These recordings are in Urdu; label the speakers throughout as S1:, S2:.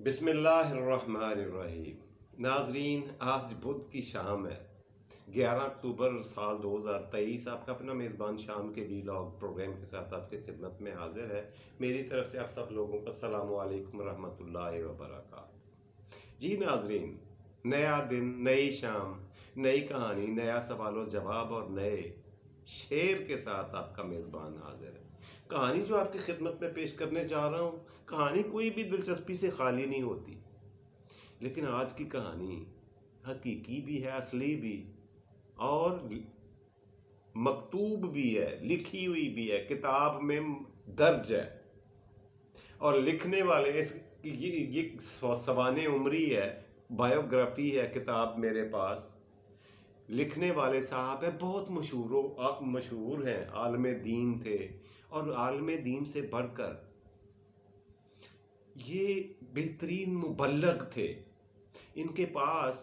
S1: بسم اللہ الرحمن الرحیم۔ ناظرین، آج بدھ کی شام ہے، 11 اکتوبر سال 2023۔ آپ کا اپنا میزبان شام کے ویلاگ پروگرام کے ساتھ آپ کی خدمت میں حاضر ہے۔ میری طرف سے آپ سب لوگوں کا السلام علیکم ورحمۃ اللہ وبرکاتہ۔ جی ناظرین، نیا دن، نئی شام، نئی کہانی، نیا سوال و جواب اور نئے شعر کے ساتھ آپ کا میزبان حاضر ہے۔ کہانی جو آپ کی خدمت میں پیش کرنے جا رہا ہوں، کہانی کوئی بھی دلچسپی سے خالی نہیں ہوتی، لیکن آج کی کہانی حقیقی بھی ہے، اصلی بھی، اور مکتوب بھی ہے، لکھی ہوئی بھی ہے، کتاب میں درج ہے، اور لکھنے والے یہ سوانح عمری ہے، بایوگرافی ہے کتاب میرے پاس۔ لکھنے والے صاحب ہیں، بہت مشہور ہیں، عالم دین تھے، اور عالم دین سے بڑھ کر یہ بہترین مبلغ تھے۔ ان کے پاس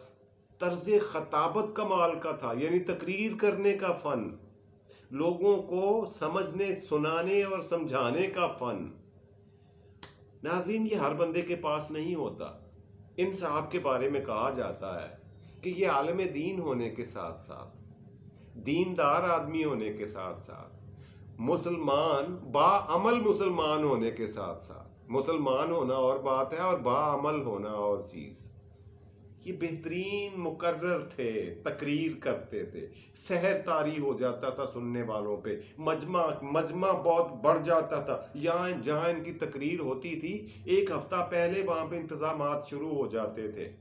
S1: طرز خطابت کمال کا تھا، یعنی تقریر کرنے کا فن، لوگوں کو سمجھنے، سنانے اور سمجھانے کا فن۔ ناظرین، یہ ہر بندے کے پاس نہیں ہوتا۔ ان صاحب کے بارے میں کہا جاتا ہے کہ یہ عالم دین ہونے کے ساتھ ساتھ، دیندار آدمی ہونے کے ساتھ ساتھ، مسلمان، باعمل مسلمان ہونے کے ساتھ ساتھ، مسلمان ہونا اور بات ہے اور باعمل ہونا اور چیز، یہ بہترین مقرر تھے، تقریر کرتے تھے، سحر طاری ہو جاتا تھا سننے والوں پہ، مجمع بہت بڑھ جاتا تھا۔ جہاں ان کی تقریر ہوتی تھی، ایک ہفتہ پہلے وہاں پہ انتظامات شروع ہو جاتے تھے۔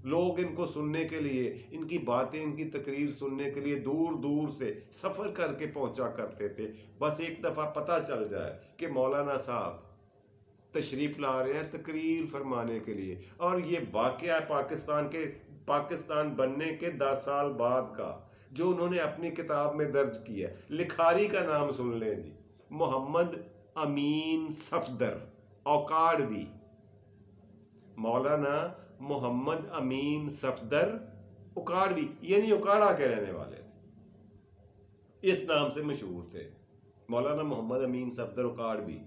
S1: لوگ ان کو سننے کے لیے، ان کی باتیں، ان کی تقریر سننے کے لیے دور دور سے سفر کر کے پہنچا کرتے تھے۔ بس ایک دفعہ پتہ چل جائے کہ مولانا صاحب تشریف لا رہے ہیں تقریر فرمانے کے لیے، اور یہ واقعہ پاکستان بننے کے 10 سال بعد کا، جو انہوں نے اپنی کتاب میں درج کیا ہے۔ لکھاری کا نام سن لیں جی، محمد امین صفدر، اوکاڑوی، مولانا محمد امین صفدر اوکاڑوی، یعنی اوکاڑا کے رہنے والے تھے، اس نام سے مشہور تھے، مولانا محمد امین صفدر اوکاڑوی۔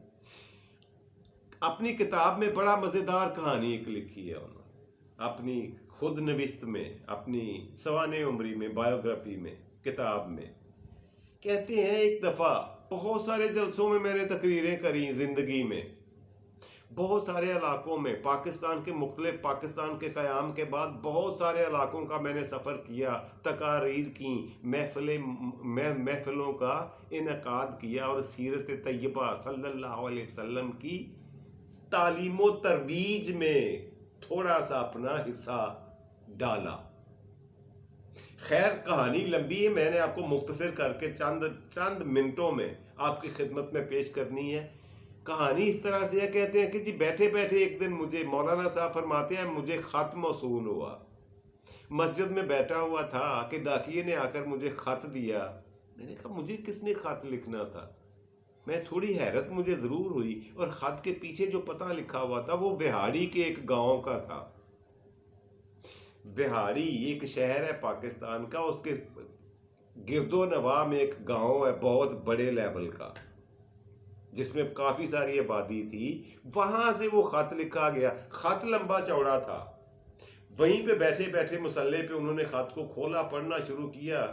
S1: اپنی کتاب میں بڑا مزیدار کہانی ایک لکھی ہے انہوں نے، اپنی خود نوشت میں، اپنی سوانح عمری میں، بایوگرافی میں، کتاب میں کہتے ہیں، ایک دفعہ بہت سارے جلسوں میں میں نے تقریریں کری زندگی میں، بہت سارے علاقوں میں، پاکستان کے قیام کے بعد بہت سارے علاقوں کا میں نے سفر کیا، تقاریر کی، محفلوں کا انعقاد کیا، اور سیرت طیبہ صلی اللہ علیہ وسلم کی تعلیم و ترویج میں تھوڑا سا اپنا حصہ ڈالا۔ خیر، کہانی لمبی ہے، میں نے آپ کو مختصر کر کے چند منٹوں میں آپ کی خدمت میں پیش کرنی ہے۔ کہانی اس طرح سے ہے، کہتے ہیں کہ جی بیٹھے بیٹھے ایک دن مجھے، مولانا صاحب فرماتے ہیں، مجھے خط موصول ہوا، مسجد میں بیٹھا ہوا تھا کہ ڈاکیے نے آ کر مجھے خط دیا۔ میں نے کہا مجھے کس نے خط لکھنا تھا؟ میں تھوڑی حیرت مجھے ضرور ہوئی، اور خط کے پیچھے جو پتہ لکھا ہوا تھا وہ وہاڑی کے ایک گاؤں کا تھا۔ وہاڑی ایک شہر ہے پاکستان کا، اس کے گرد و نواح میں ایک گاؤں ہے بہت بڑے لیول کا، جس میں کافی ساری آبادی تھی، وہاں سے وہ خط لکھا گیا۔ خط لمبا چوڑا تھا، وہیں پہ بیٹھے بیٹھے مصلے پہ انہوں نے خط کو کھولا، پڑھنا شروع کیا۔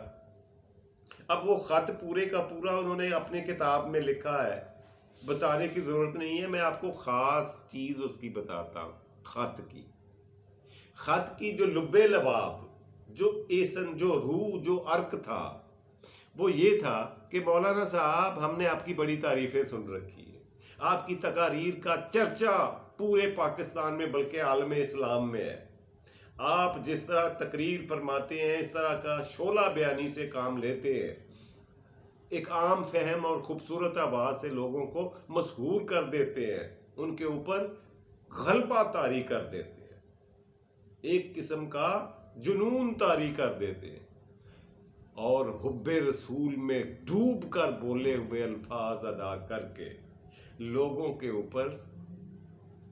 S1: اب وہ خط پورے کا پورا انہوں نے اپنی کتاب میں لکھا ہے، بتانے کی ضرورت نہیں ہے، میں آپ کو خاص چیز اس کی بتاتا ہوں۔ خط کی جو لب لباب، جو ایسن، جو روح، جو عرق تھا، وہ یہ تھا کہ مولانا صاحب، ہم نے آپ کی بڑی تعریفیں سن رکھی ہے، آپ کی تقاریر کا چرچا پورے پاکستان میں بلکہ عالم اسلام میں ہے، آپ جس طرح تقریر فرماتے ہیں، اس طرح کا شعلہ بیانی سے کام لیتے ہیں، ایک عام فہم اور خوبصورت آواز سے لوگوں کو مسحور کر دیتے ہیں، ان کے اوپر غلبہ طاری کر دیتے ہیں، ایک قسم کا جنون طاری کر دیتے ہیں، اور حب رسول میں ڈوب کر بولے ہوئے الفاظ ادا کر کے لوگوں کے اوپر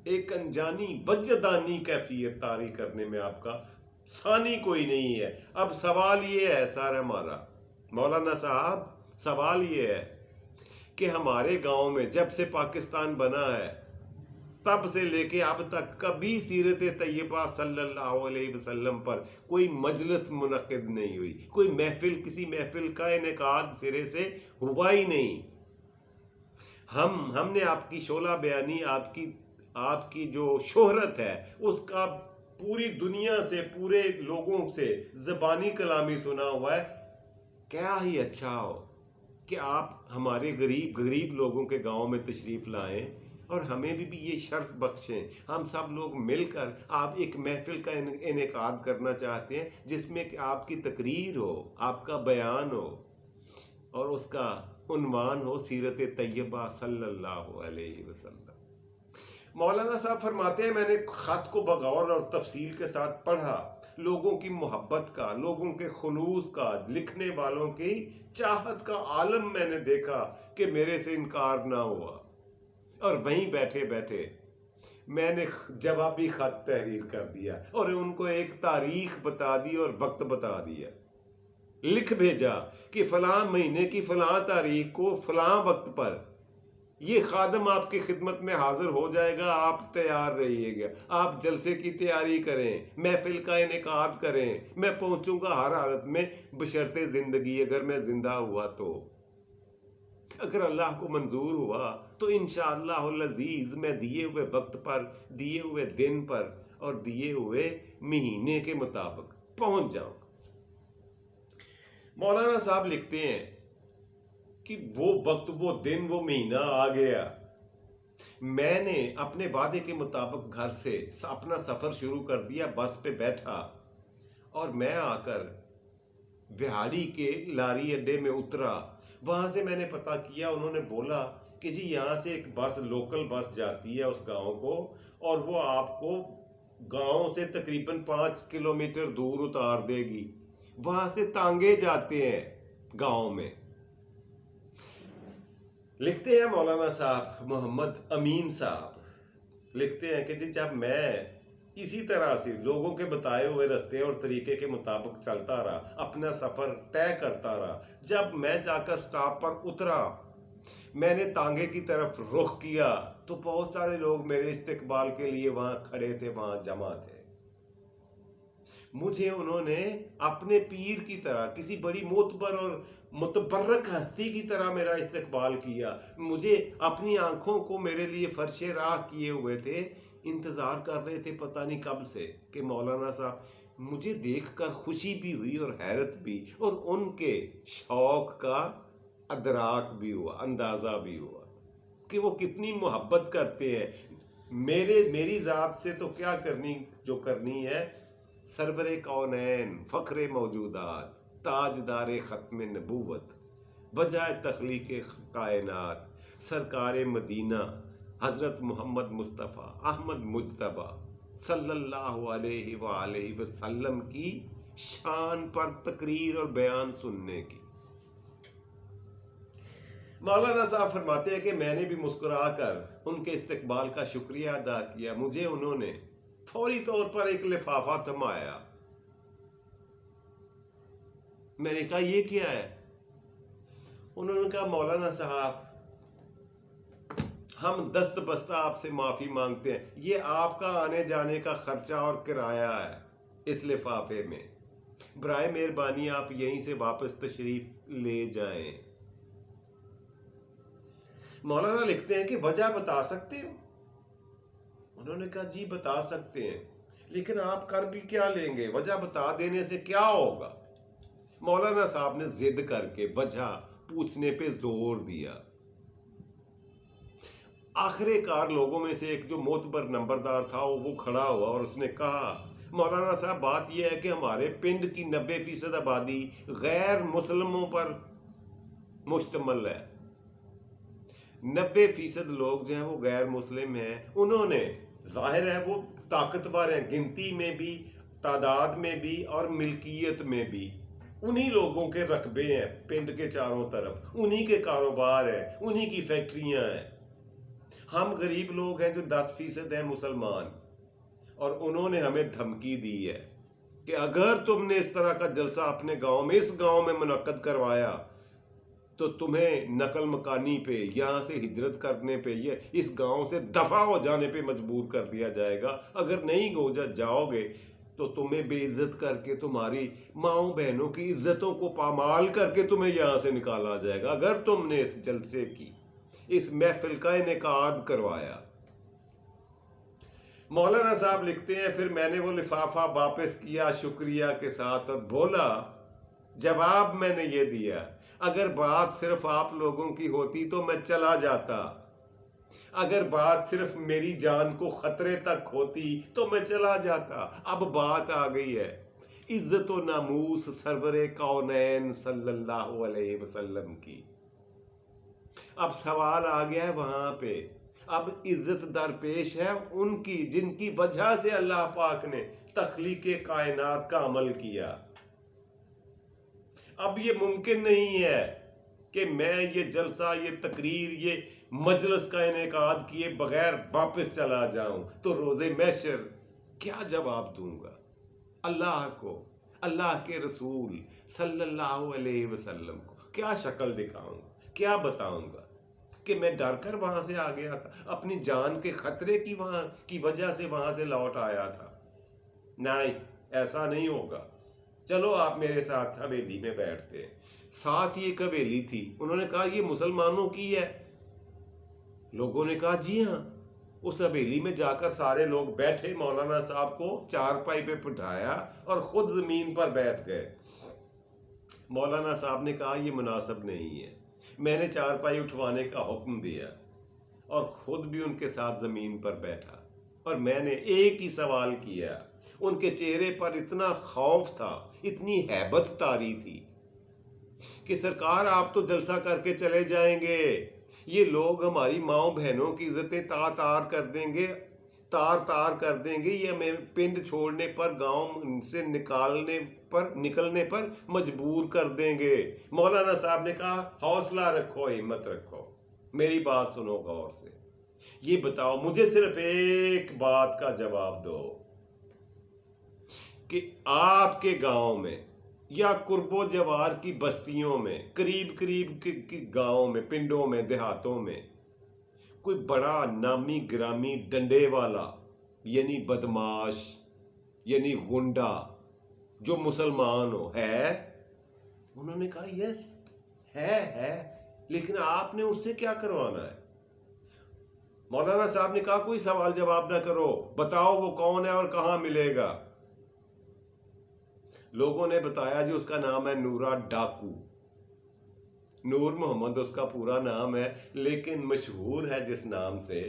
S1: ایک انجانی وجدانی کیفیت طاری کرنے میں آپ کا ثانی کوئی نہیں ہے۔ اب سوال یہ ہے سارا ہمارا، مولانا صاحب، سوال یہ ہے کہ ہمارے گاؤں میں جب سے پاکستان بنا ہے، تب سے لے کے اب تک کبھی سیرت طیبہ صلی اللہ علیہ وسلم پر کوئی مجلس منعقد نہیں ہوئی، کوئی محفل، کسی محفل کا انعقاد سرے سے ہوا ہی نہیں۔ ہم نے آپ کی شعلہ بیانی، آپ کی جو شہرت ہے اس کا پوری دنیا سے، پورے لوگوں سے زبانی کلامی سنا ہوا ہے۔ کیا ہی اچھا ہو کہ آپ ہمارے غریب لوگوں کے گاؤں میں تشریف لائیں اور ہمیں بھی یہ شرف بخشیں۔ ہم سب لوگ مل کر آپ ایک محفل کا انعقاد کرنا چاہتے ہیں جس میں کہ آپ کی تقریر ہو، آپ کا بیان ہو، اور اس کا عنوان ہو سیرت طیبہ صلی اللہ علیہ وسلم۔ مولانا صاحب فرماتے ہیں، میں نے خط کو بغور اور تفصیل کے ساتھ پڑھا، لوگوں کی محبت کا، لوگوں کے خلوص کا، لکھنے والوں کی چاہت کا عالم میں نے دیکھا کہ میرے سے انکار نہ ہوا، اور وہیں بیٹھے بیٹھے میں نے جوابی خط تحریر کر دیا اور ان کو ایک تاریخ بتا دی اور وقت بتا دیا، لکھ بھیجا کہ فلاں مہینے کی فلاں تاریخ کو فلاں وقت پر یہ خادم آپ کی خدمت میں حاضر ہو جائے گا، آپ تیار رہیے گا، آپ جلسے کی تیاری کریں، محفل کا انعقاد کریں، میں پہنچوں گا ہر حالت میں بشرط زندگی، اگر میں زندہ ہوا تو، اگر اللہ کو منظور ہوا تو انشاءاللہ العزیز میں دیے ہوئے وقت پر، دیے ہوئے دن پر اور دیے ہوئے مہینے کے مطابق پہنچ جاؤں۔ مولانا صاحب لکھتے ہیں کہ وہ وقت، وہ دن، وہ مہینہ آ گیا، میں نے اپنے وعدے کے مطابق گھر سے اپنا سفر شروع کر دیا، بس پہ بیٹھا اور میں آ کر وہاڑی کے لاری اڈے میں اترا۔ وہاں سے میں نے پتہ کیا، انہوں نے بولا کہ جی یہاں سے ایک بس، لوکل بس جاتی ہے اس گاؤں کو، اور وہ آپ کو گاؤں سے تقریباً 5 کلومیٹر دور اتار دے گی۔ وہاں سے تانگے جاتے ہیں گاؤں میں۔ لکھتے ہیں مولانا صاحب محمد امین صاحب، لکھتے ہیں کہ جی جب میں اسی طرح سے لوگوں کے بتائے ہوئے راستے اور طریقے کے مطابق چلتا رہا، اپنا سفر طے کرتا رہا، جب میں جا کر سٹاپ پر اترا، میں نے تانگے کی طرف رخ کیا تو بہت سارے لوگ میرے استقبال کے لیے وہاں کھڑے تھے، وہاں جمع تھے۔ مجھے انہوں نے اپنے پیر کی طرح، کسی بڑی معتبر اور متبرک ہستی کی طرح میرا استقبال کیا، مجھے اپنی آنکھوں کو میرے لیے فرش راہ کیے ہوئے تھے، انتظار کر رہے تھے پتہ نہیں کب سے کہ مولانا صاحب، مجھے دیکھ کر خوشی بھی ہوئی اور حیرت بھی، اور ان کے شوق کا ادراک بھی ہوا، اندازہ بھی ہوا کہ وہ کتنی محبت کرتے ہیں میری ذات سے، تو کیا کرنی ہے، سرور کونین، فخر موجودات، تاجدار ختم نبوت، وجہ تخلیق کائنات، سرکار مدینہ حضرت محمد مصطفیٰ احمد مجتبی صلی اللہ علیہ وآلہ وسلم کی شان پر تقریر اور بیان سننے کی۔ مولانا صاحب فرماتے ہیں کہ میں نے بھی مسکرا کر ان کے استقبال کا شکریہ ادا کیا۔ مجھے انہوں نے فوری طور پر ایک لفافہ تھمایا۔ میں نے کہا یہ کیا ہے؟ انہوں نے کہا مولانا صاحب، ہم دست بستہ آپ سے معافی مانگتے ہیں، یہ آپ کا آنے جانے کا خرچہ اور کرایہ ہے اس لفافے میں، برائے مہربانی آپ یہیں سے واپس تشریف لے جائیں۔ مولانا لکھتے ہیں کہ وجہ بتا سکتے ہو؟ انہوں نے کہا جی بتا سکتے ہیں، لیکن آپ کر بھی کیا لیں گے، وجہ بتا دینے سے کیا ہوگا؟ مولانا صاحب نے ضد کر کے وجہ پوچھنے پہ زور دیا۔ آخر کار لوگوں میں سے ایک جو معتبر نمبردار تھا وہ کھڑا ہوا اور اس نے کہا مولانا صاحب بات یہ ہے کہ ہمارے پنڈ کی 90% آبادی غیر مسلموں پر مشتمل ہے، 90% لوگ جو ہیں وہ غیر مسلم ہیں، انہوں نے ظاہر ہے وہ طاقتور ہیں، گنتی میں بھی، تعداد میں بھی اور ملکیت میں بھی، انہی لوگوں کے رقبے ہیں پنڈ کے چاروں طرف، انہی کے کاروبار ہیں، انہی کی فیکٹریاں ہیں۔ ہم غریب لوگ ہیں جو 10% ہیں مسلمان، اور انہوں نے ہمیں دھمکی دی ہے کہ اگر تم نے اس طرح کا جلسہ اپنے گاؤں میں، اس گاؤں میں منعقد کروایا تو تمہیں نقل مکانی پہ، یہاں سے ہجرت کرنے پہ، یہ اس گاؤں سے دفع ہو جانے پہ مجبور کر دیا جائے گا۔ اگر نہیں جاؤ گے تو تمہیں بے عزت کر کے، تمہاری ماؤں بہنوں کی عزتوں کو پامال کر کے تمہیں یہاں سے نکالا جائے گا، اگر تم نے اس جلسے کی، اس محفل کا انعقاد کروایا۔ مولانا صاحب لکھتے ہیں، پھر میں نے وہ لفافہ واپس کیا شکریہ کے ساتھ اور بولا، جواب میں نے یہ دیا، اگر بات صرف آپ لوگوں کی ہوتی تو میں چلا جاتا، اگر بات صرف میری جان کو خطرے تک ہوتی تو میں چلا جاتا، اب بات آ گئی ہے عزت و ناموس سرور کونین صلی اللہ علیہ وسلم کی۔ اب سوال آ گیا ہے وہاں پہ، اب عزت درپیش ہے ان کی جن کی وجہ سے اللہ پاک نے تخلیق کائنات کا عمل کیا۔ اب یہ ممکن نہیں ہے کہ میں یہ جلسہ، یہ تقریر، یہ مجلس کا انعقاد کیے بغیر واپس چلا جاؤں، تو روز محشر کیا جواب دوں گا اللہ کو، اللہ کے رسول صلی اللہ علیہ وسلم کو؟ کیا شکل دکھاؤں گا، کیا بتاؤں گا کہ میں ڈر کر وہاں سے آ گیا تھا، اپنی جان کے خطرے کی وجہ سے وہاں سے لوٹ آیا تھا؟ نہیں، ایسا نہیں ہوگا۔ چلو آپ میرے ساتھ حویلی میں بیٹھتے ہیں۔ ساتھ ہی ایک حویلی تھی، انہوں نے کہا یہ مسلمانوں کی ہے۔ لوگوں نے کہا جی ہاں۔ اس حویلی میں جا کر سارے لوگ بیٹھے، مولانا صاحب کو چارپائی پہ بٹھایا اور خود زمین پر بیٹھ گئے۔ مولانا صاحب نے کہا یہ مناسب نہیں ہے۔ میں نے چارپائی اٹھوانے کا حکم دیا اور خود بھی ان کے ساتھ زمین پر بیٹھا، اور میں نے ایک ہی سوال کیا۔ ان کے چہرے پر اتنا خوف تھا، اتنی ہیبت طاری تھی کہ سرکار آپ تو جلسہ کر کے چلے جائیں گے، یہ لوگ ہماری ماؤں بہنوں کی عزتیں تار کر دیں گے، تار کر دیں گے، یہ ہمیں پنڈ چھوڑنے پر، گاؤں سے نکلنے پر مجبور کر دیں گے۔ مولانا صاحب نے کہا حوصلہ رکھو، ہمت رکھو، میری بات سنو غور سے، یہ بتاؤ مجھے صرف ایک بات کا جواب دو کہ آپ کے گاؤں میں یا قرب و جوار کی بستیوں میں، قریب کی گاؤں میں، پنڈوں میں، دیہاتوں میں کوئی بڑا نامی گرامی ڈنڈے والا، یعنی بدماش، یعنی غنڈہ جو مسلمان ہے؟ انہوں نے کہا یس ہے، لیکن آپ نے اس سے کیا کروانا ہے؟ مولانا صاحب نے کہا کوئی سوال جواب نہ کرو، بتاؤ وہ کون ہے اور کہاں ملے گا؟ لوگوں نے بتایا جی اس کا نام ہے نورا ڈاکو۔ نور محمد اس کا پورا نام ہے، لیکن مشہور ہے جس نام سے،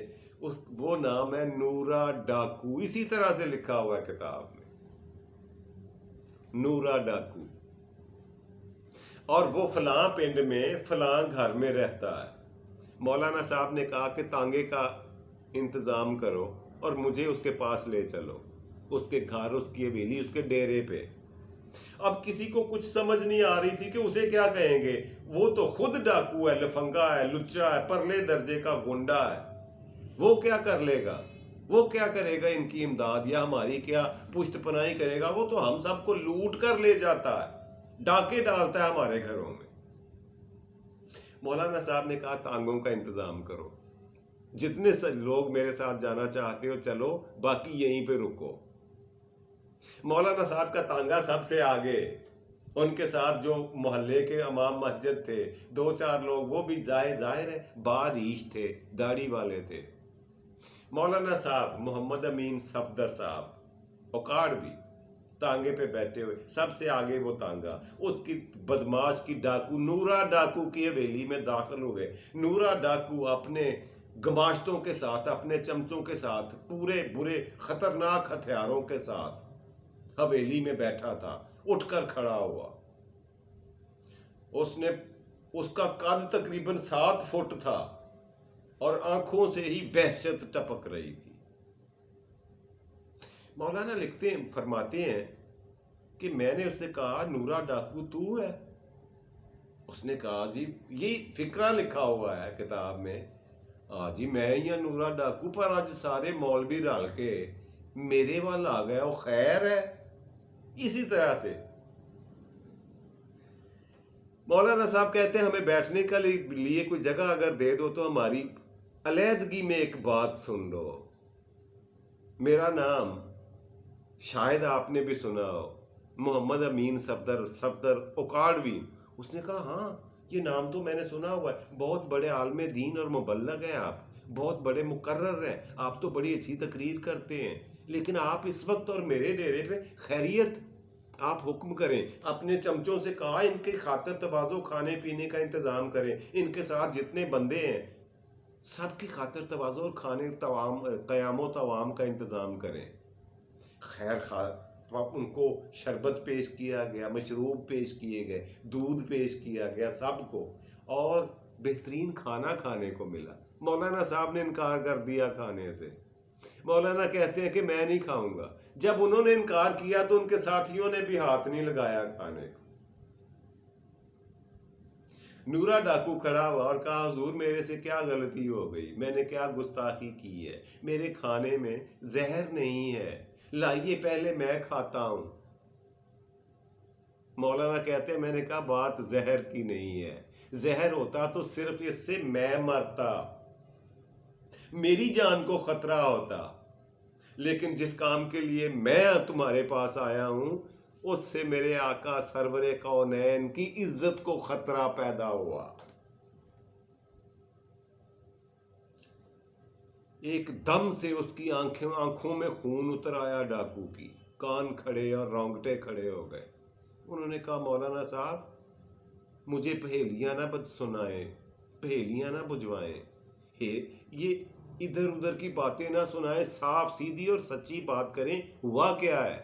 S1: وہ نام ہے نورا ڈاکو، اسی طرح سے لکھا ہوا ہے کتاب میں، نورا ڈاکو، اور وہ فلاں پنڈ میں فلاں گھر میں رہتا ہے۔ مولانا صاحب نے کہا کہ تانگے کا انتظام کرو اور مجھے اس کے پاس لے چلو، اس کے گھر، اس کی حویلی، اس کے ڈیرے پہ۔ اب کسی کو کچھ سمجھ نہیں آ رہی تھی کہ اسے کیا کہیں گے، وہ تو خود ڈاکو ہے، لفنگا ہے، لچا ہے، پرلے درجے کا گنڈا ہے، وہ کیا کر لے گا، وہ کیا کرے گا ان کی امداد یا ہماری کیا پشت پناہی کرے گا؟ وہ تو ہم سب کو لوٹ کر لے جاتا ہے، ڈاکے ڈالتا ہے ہمارے گھروں میں۔ مولانا صاحب نے کہا تانگوں کا انتظام کرو، جتنے لوگ میرے ساتھ جانا چاہتے ہو چلو، باقی یہیں پہ رکو۔ مولانا صاحب کا تانگا سب سے آگے، ان کے ساتھ جو محلے کے امام مسجد تھے، 2-4 لوگ، وہ بھی ظاہر ہے باریش تھے، داڑھی والے تھے۔ مولانا صاحب، محمد امین صفدر صاحب، اوکاڑ بھی، تانگے پہ بیٹھے ہوئے، سب سے آگے وہ تانگا، اس کی بدماش کی ڈاکو، نورا ڈاکو کی حویلی میں داخل ہوئے۔ نورا ڈاکو اپنے گماشتوں کے ساتھ، اپنے چمچوں کے ساتھ، پورے برے خطرناک ہتھیاروں کے ساتھ حویلی میں بیٹھا تھا، اٹھ کر کھڑا ہوا۔ اس کا قد تقریباً 7 فٹ تھا اور آنکھوں سے ہی وحشت ٹپک رہی تھی۔ مولانا فرماتے ہیں کہ میں نے اس سے کہا نورا ڈاکو تو ہے؟ اس نے کہا جی، یہ فقرہ لکھا ہوا ہے کتاب میں، جی میں یا نورا ڈاکو، پر آج سارے مولوی رل کے میرے وال آ گیا، وہ خیر ہے؟ اسی طرح سے مولانا صاحب کہتے ہیں ہمیں بیٹھنے کے لیے کوئی جگہ اگر دے دو تو ہماری علیحدگی میں ایک بات سن لو. میرا نام شاید آپ نے بھی سنا ہو، محمد امین صفدر اوکاڑوی. اس نے کہا ہاں یہ نام تو میں نے سنا ہوا ہے، بہت بڑے عالم دین اور مبلغ ہیں آپ، بہت بڑے مقرر ہیں آپ، تو بڑی اچھی تقریر کرتے ہیں، لیکن آپ اس وقت اور میرے ڈیرے پہ خیریت، آپ حکم کریں. اپنے چمچوں سے کہا ان کے خاطر تواضع کھانے پینے کا انتظام کریں، ان کے ساتھ جتنے بندے ہیں سب کی خاطر تواضع اور کھانے قیام و توام کا انتظام کریں. خیر ان کو شربت پیش کیا گیا، مشروب پیش کیے گئے، دودھ پیش کیا گیا سب کو، اور بہترین کھانا کھانے کو ملا. مولانا صاحب نے انکار کر دیا کھانے سے. مولانا کہتے ہیں کہ میں نہیں کھاؤں گا. جب انہوں نے انکار کیا تو ان کے ساتھیوں نے بھی ہاتھ نہیں لگایا کھانے کو. نورا ڈاکو کھڑا ہوا اور کہا حضور میرے سے کیا غلطی ہو گئی، میں نے کیا گستاخی کی ہے، میرے کھانے میں زہر نہیں ہے، لائیے پہلے میں کھاتا ہوں. مولانا کہتے ہیں میں نے کہا بات زہر کی نہیں ہے، زہر ہوتا تو صرف اس سے میں مرتا، میری جان کو خطرہ ہوتا، لیکن جس کام کے لیے میں تمہارے پاس آیا ہوں اس سے میرے آقا سرور کونین کی عزت کو خطرہ پیدا ہوا. ایک دم سے اس کی آنکھوں میں خون اتر آیا ڈاکو کی، کان کھڑے اور رونگٹے کھڑے ہو گئے. انہوں نے کہا مولانا صاحب مجھے پہیلیاں نہ سنائیں، پہیلیاں نہ بجھوائیں، یہ ادھر ادھر کی باتیں نہ سنائیں، صاف سیدھی اور سچی بات کریں، ہوا کیا ہے.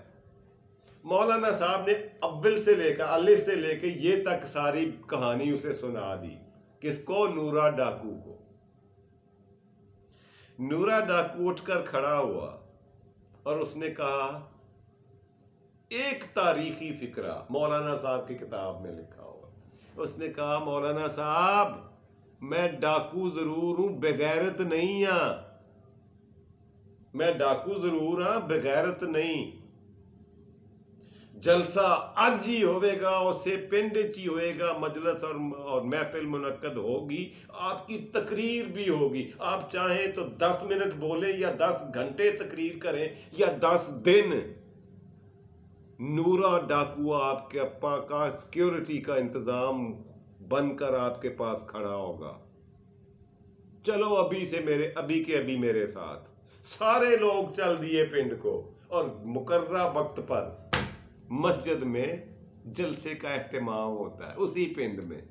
S1: مولانا صاحب نے اول سے لے کر الف سے لے کے یہ تک ساری کہانی اسے سنا دی. کس کو؟ نورا ڈاکو کو. نورا ڈاکو اٹھ کر کھڑا ہوا اور اس نے کہا ایک تاریخی فقرہ مولانا صاحب کی کتاب میں لکھا ہوا. اس نے کہا مولانا صاحب میں ڈاکو ضرور ہوں بغیرت نہیں ہاں، میں ڈاکو ضرور ہاں بغیرت نہیں. جلسہ اج ہی ہوئے گا، اسے پنڈ چی ہوئے گا، مجلس اور محفل منعقد ہوگی، آپ کی تقریر بھی ہوگی. آپ چاہیں تو 10 منٹ بولیں یا 10 گھنٹے تقریر کریں یا 10 دن. نورا ڈاکو آپ کے اپا کا سیکیورٹی کا انتظام بن کر آپ کے پاس کھڑا ہوگا. چلو ابھی کے ابھی میرے ساتھ. سارے لوگ چل دیے پنڈ کو اور مقررہ وقت پر مسجد میں جلسے کا اہتمام ہوتا ہے اسی پنڈ میں.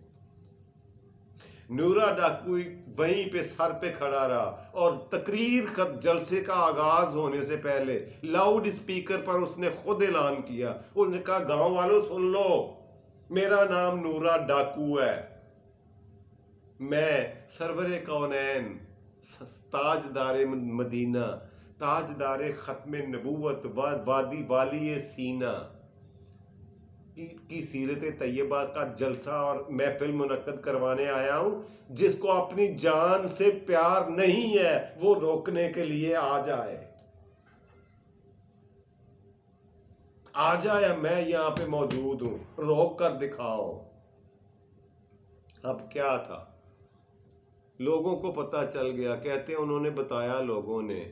S1: نورا ڈاکو وہیں پہ سر پہ کھڑا رہا اور تقریر جلسے کا آغاز ہونے سے پہلے لاؤڈ اسپیکر پر اس نے خود اعلان کیا. اس نے کہا گاؤں والوں سن لو، میرا نام نورا ڈاکو ہے، میں سرور کونین تاجدار مدینہ، تاجدار ختم نبوت، وادی والی سینہ کی سیرت طیبہ کا جلسہ اور محفل منعقد کروانے آیا ہوں. جس کو اپنی جان سے پیار نہیں ہے وہ روکنے کے لیے آ جائے، میں یہاں پہ موجود ہوں، روک کر دکھاؤ. اب کیا تھا، لوگوں کو پتہ چل گیا. کہتے ہیں انہوں نے بتایا لوگوں نے،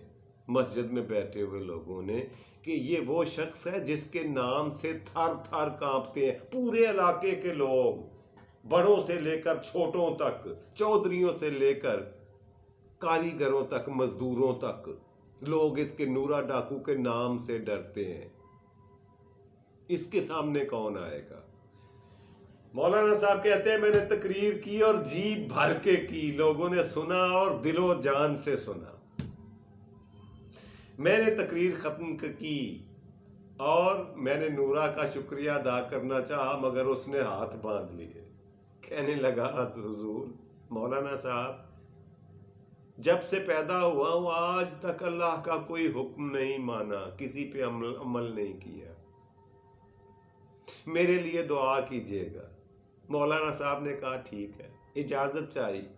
S1: مسجد میں بیٹھے ہوئے لوگوں نے، کہ یہ وہ شخص ہے جس کے نام سے تھر تھر کانپتے ہیں پورے علاقے کے لوگ، بڑوں سے لے کر چھوٹوں تک، چودھریوں سے لے کر کاریگروں تک، مزدوروں تک. لوگ اس کے نورا ڈاکو کے نام سے ڈرتے ہیں. اس کے سامنے کون آئے گا؟ مولانا صاحب کہتے ہیں میں نے تقریر کی اور جی بھر کے کی، لوگوں نے سنا اور دل و جان سے سنا. میں نے تقریر ختم کی اور میں نے نورا کا شکریہ ادا کرنا چاہا مگر اس نے ہاتھ باندھ لیے. کہنے لگا حضور مولانا صاحب جب سے پیدا ہوا ہوں آج تک اللہ کا کوئی حکم نہیں مانا، کسی پہ عمل نہیں کیا، میرے لیے دعا کیجیے گا. مولانا صاحب نے کہا ٹھیک ہے، اجازت چاہیے.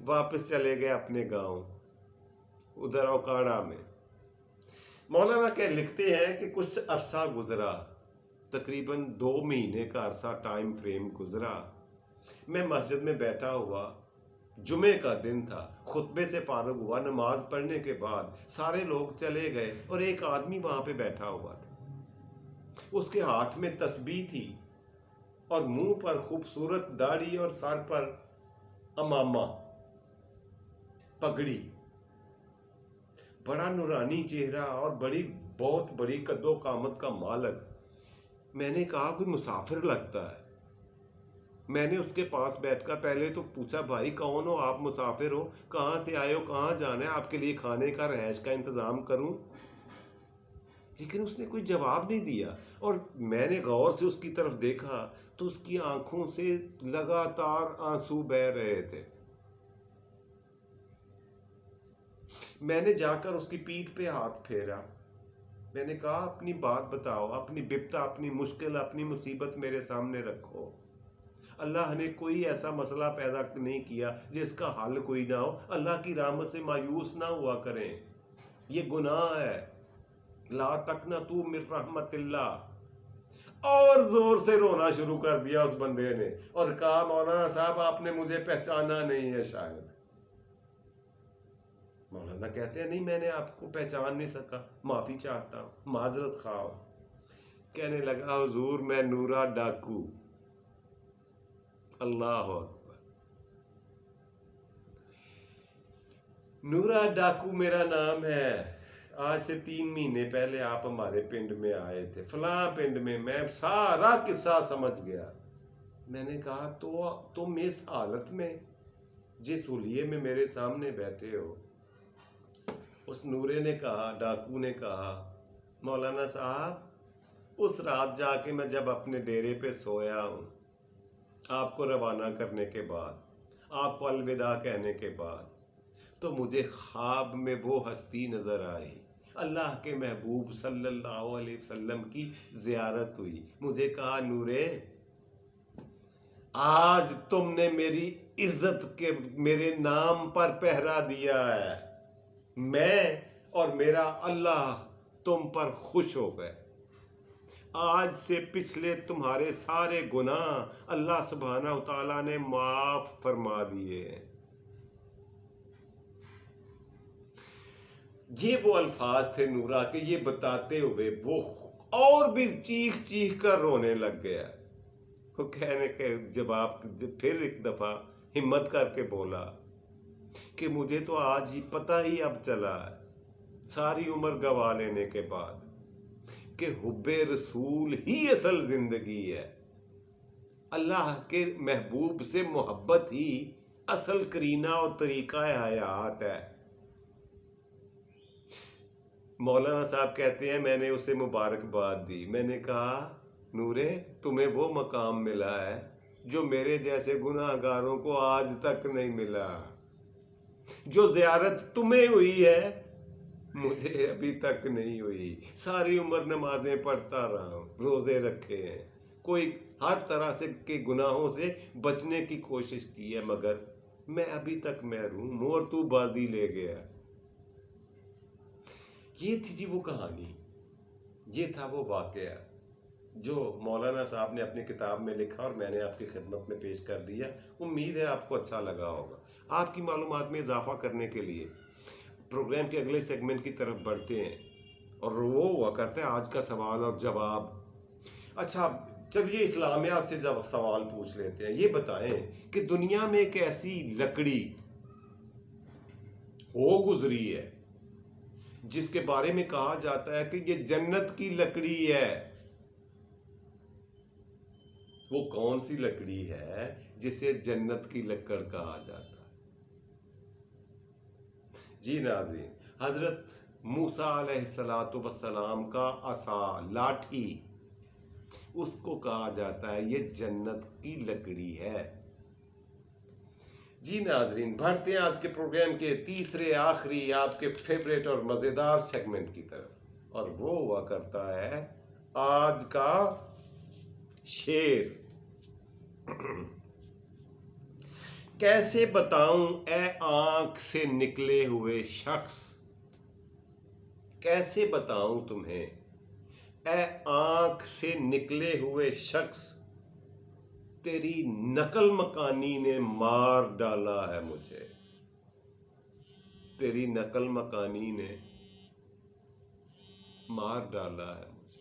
S1: واپس چلے گئے اپنے گاؤں ادھر اوکاڑا میں. مولانا لکھتے ہیں کہ کچھ عرصہ گزرا، تقریباً 2 مہینے کا عرصہ ٹائم فریم گزرا. میں مسجد میں بیٹھا ہوا، جمعے کا دن تھا، خطبے سے فارغ ہوا، نماز پڑھنے کے بعد سارے لوگ چلے گئے اور ایک آدمی وہاں پہ بیٹھا ہوا تھا۔ اس کے ہاتھ میں تسبیح تھی اور منہ پر خوبصورت داڑھی اور سر پر امامہ، پگڑی، بڑا نورانی چہرہ اور بہت بڑی قد و قامت کا مالک۔ میں نے کہا کوئی مسافر لگتا ہے۔ میں نے اس کے پاس بیٹھ کر پہلے تو پوچھا، بھائی کون ہو آپ؟ مسافر ہو؟ کہاں سے آئے ہو؟ کہاں جانا ہے؟ آپ کے لیے کھانے کا، رہائش کا انتظام کروں؟ لیکن اس نے کوئی جواب نہیں دیا، اور میں نے غور سے اس کی طرف دیکھا تو اس کی آنکھوں سے لگاتار آنسو بہہ رہے تھے۔ میں نے جا کر اس کی پیٹھ پہ ہاتھ پھیرا۔ میں نے کہا اپنی بات بتاؤ، اپنی بپتا، اپنی مشکل، اپنی مصیبت میرے سامنے رکھو۔ اللہ نے کوئی ایسا مسئلہ پیدا نہیں کیا جس کا حل کوئی نہ ہو۔ اللہ کی رحمت سے مایوس نہ ہوا کریں، یہ گناہ ہے۔ لا تقنطوا من رحمت اللہ۔ اور زور سے رونا شروع کر دیا اس بندے نے، اور کہا مولانا صاحب آپ نے مجھے پہچانا نہیں ہے شاید۔ مولانا کہتے ہیں نہیں، میں نے آپ کو پہچان نہیں سکا، معافی چاہتا ہوں، معذرت خواہ ہوں۔ کہنے لگا حضور میں نورا ڈاکو۔ اللہ اکبر۔ نورا ڈاکو میرا نام ہے۔ آج سے 3 مہینے پہلے آپ ہمارے پنڈ میں آئے تھے، فلاں پنڈ میں۔ میں سارا قصہ سمجھ گیا۔ میں نے کہا تو تم اس حالت میں جس حلیے میں میرے سامنے بیٹھے ہو؟ اس نورے نے کہا، ڈاکو نے کہا، مولانا صاحب اس رات جا کے میں جب اپنے ڈیرے پہ سویا ہوں، آپ کو روانہ کرنے کے بعد، آپ کو الوداع کہنے کے بعد، تو مجھے خواب میں وہ ہستی نظر آئی، اللہ کے محبوب صلی اللہ علیہ وسلم کی زیارت ہوئی۔ مجھے کہا نورے آج تم نے میری عزت کے میرے نام پر پہرا دیا ہے، میں اور میرا اللہ تم پر خوش ہو گئے۔ آج سے پچھلے تمہارے سارے گناہ اللہ سبحانہ و تعالیٰ نے معاف فرما دیے ہیں۔ یہ وہ الفاظ تھے نورا کے، یہ بتاتے ہوئے وہ اور بھی چیخ چیخ کر رونے لگ گیا۔ وہ کہنے کے جب پھر ایک دفعہ ہمت کر کے بولا کہ مجھے تو آج ہی پتہ ہی اب چلا ہے، ساری عمر گوا لینے کے بعد، کہ حب رسول ہی اصل زندگی ہے، اللہ کے محبوب سے محبت ہی اصل کرینہ اور طریقہ حیات ہے۔ مولانا صاحب کہتے ہیں میں نے اسے مبارکباد دی۔ میں نے کہا نورے تمہیں وہ مقام ملا ہے جو میرے جیسے گناہ گاروں کو آج تک نہیں ملا، جو زیارت تمہیں ہوئی ہے مجھے ابھی تک نہیں ہوئی۔ ساری عمر نمازیں پڑھتا رہا ہوں، روزے رکھے ہیں، کوئی ہر طرح سے کے گناہوں سے بچنے کی کوشش کی ہے، مگر میں ابھی تک محروم ہوں اور تو بازی لے گیا۔ یہ تھی جی وہ کہانی، یہ تھا وہ واقعہ جو مولانا صاحب نے اپنی کتاب میں لکھا اور میں نے آپ کی خدمت میں پیش کر دیا۔ امید ہے آپ کو اچھا لگا ہوگا۔ آپ کی معلومات میں اضافہ کرنے کے لیے پروگرام کے اگلے سیگمنٹ کی طرف بڑھتے ہیں، اور وہ ہوا کرتا ہے آج کا سوال اور جواب۔ اچھا چلیے اسلامیات سے جب سوال پوچھ لیتے ہیں، یہ بتائیں کہ دنیا میں ایک ایسی لکڑی ہو گزری ہے جس کے بارے میں کہا جاتا ہے کہ یہ جنت کی لکڑی ہے، وہ کون سی لکڑی ہے جسے جنت کی لکڑ کہا جاتا ہے؟ جی ناظرین، حضرت موسیٰ علیہ السلام کا عصا، لاٹھی، اس کو کہا جاتا ہے یہ جنت کی لکڑی ہے۔ جی ناظرین، بڑھتے ہیں آج کے پروگرام کے تیسرے آخری آپ کے فیوریٹ اور مزیدار سیگمنٹ کی طرف، اور وہ ہوا کرتا ہے آج کا شعر۔ کیسے بتاؤں اے آنکھ سے نکلے ہوئے شخص، کیسے بتاؤں تمہیں اے آنکھ سے نکلے ہوئے شخص، تیری نقل مکانی نے مار ڈالا ہے مجھے، تیری نقل مکانی نے مار ڈالا ہے مجھے۔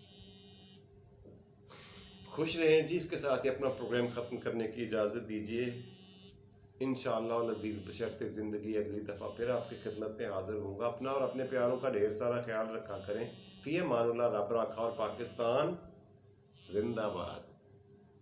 S1: خوش رہیں جی، اس کے ساتھ ہی اپنا پروگرام ختم کرنے کی اجازت دیجیے۔ انشاءاللہ العزیز بشرط زندگی اگلی دفعہ پھر آپ کی خدمت میں حاضر ہوں گا۔ اپنا اور اپنے پیاروں کا ڈھیر سارا خیال رکھا کریں۔ فی امان اللہ، رب راکھا اور پاکستان زندہ باد۔